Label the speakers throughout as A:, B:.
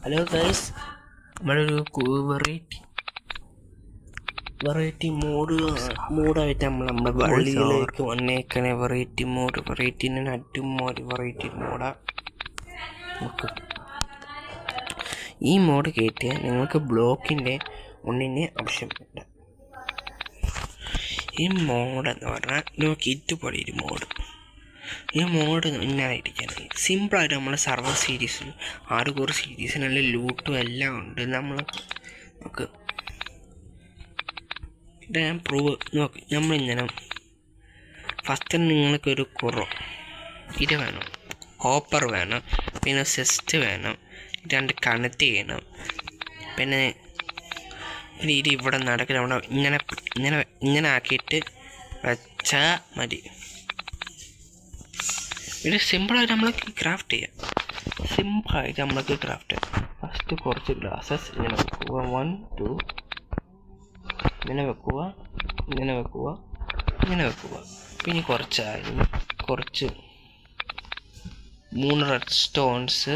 A: Hello guys, നമ്മളൊരു variety മോഡായിട്ട് നമ്മുടെ വള്ളിയിലേക്ക് വന്നേക്കണേ. Variety അടിമോഡ് variety മോഡാ. ഈ മോഡ് കയറ്റിയാൽ നിങ്ങൾക്ക് ബ്ലോക്കിൻ്റെ ഒന്നിനെ ആവശ്യമില്ല. ഈ മോഡെന്ന് പറഞ്ഞാൽ നമുക്ക് ഇതുപോലെ ഒരു മോഡ്. ഈ മോഡ് ഇന്നായിരിക്കണം. സിമ്പിളായിട്ട് നമ്മളെ സർവർ സീരീസിൽ 6 കോർ സീരീസിനുള്ള ലൂട്ടും എല്ലാം ഉണ്ട്. നമുക്ക് ഞാൻ പ്രൂവ് നോക്ക്. നമ്മളിങ്ങനെ ഫസ്റ്റ് നിങ്ങൾക്കൊരു ഇത് വേണം, ഹോപ്പർ വേണം, പിന്നെ സെസ്റ്റ് വേണം, 2 കണക്ട് ചെയ്യണം. പിന്നെ ഇത് ഇവിടെ നടക്കില്ല. അവിടെ ഇങ്ങനെ ആക്കിയിട്ട് വെച്ചാൽ മതി. ഇത് സിമ്പിളായിട്ട് നമ്മൾക്ക് ക്രാഫ്റ്റ് ചെയ്യാം. ഫസ്റ്റ് കുറച്ച് ഗ്ലാസസ് ഇങ്ങനെ വെക്കുക. 1 2 ഇങ്ങനെ വെക്കുക. പിന്നെ കുറച്ച് 3 റെഡ് സ്റ്റോൺസ്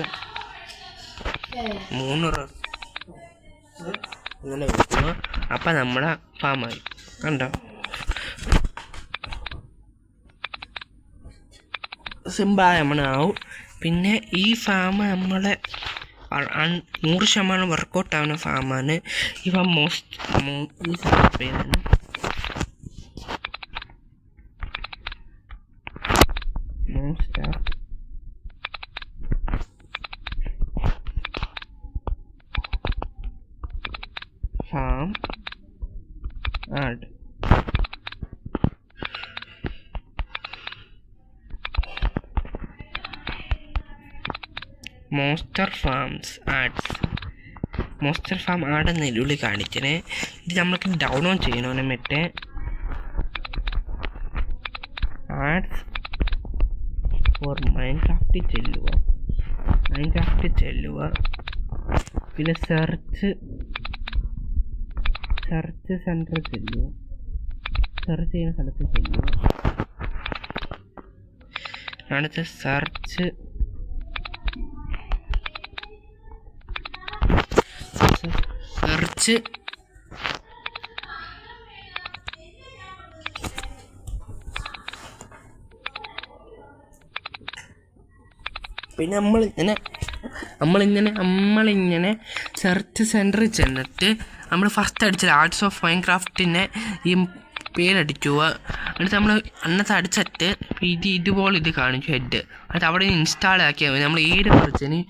A: ഇങ്ങനെ വെക്കുക. അപ്പം നമ്മളെ ഫാമായി കണ്ടോ. സിമ്പിളായി നമ്മളാവും. പിന്നെ ഈ ഫാം നമ്മളെ 100% വർക്കൗട്ട് ആവുന്ന ഫാമാണ്. ഇവ ഈ പേരാണ് monster farm add. Monster farm add എന്ന ഇതിൽ കാണിക്കണേ. ഇത് നമ്മൾക്ക് ഡൗൺലോഡ് ചെയ്യണം. മറ്റേ ആഡ്സ് ഫോർ മൈൻക്രാഫ്റ്റ് ചെല്ലുക. പിന്നെ സെർച്ച് സെൻറ്റർ ചെല്ലുക. സെർച്ച് ചെയ്യുന്ന സ്ഥലത്ത് ചെല്ലുക. അടുത്ത സെർച്ച് പിന്നെ നമ്മളിങ്ങനെ സെർച്ച് സെൻറ്ററിൽ ചെന്നിട്ട് നമ്മൾ ഫസ്റ്റ് അടിച്ചത് ആർട്സ് ഓഫ് മൈൻക്രാഫ്റ്റിനെ ഈ പേരടിക്കുക. എന്നിട്ട് നമ്മൾ അന്നത്തെ അടിച്ചിട്ട് ഇതുപോലെ കാണിച്ചു ഹെഡ്. എന്നിട്ട് അവിടെ ഇൻസ്റ്റാൾ ആക്കിയാൽ മതി. നമ്മൾ ഏത് വെർജന്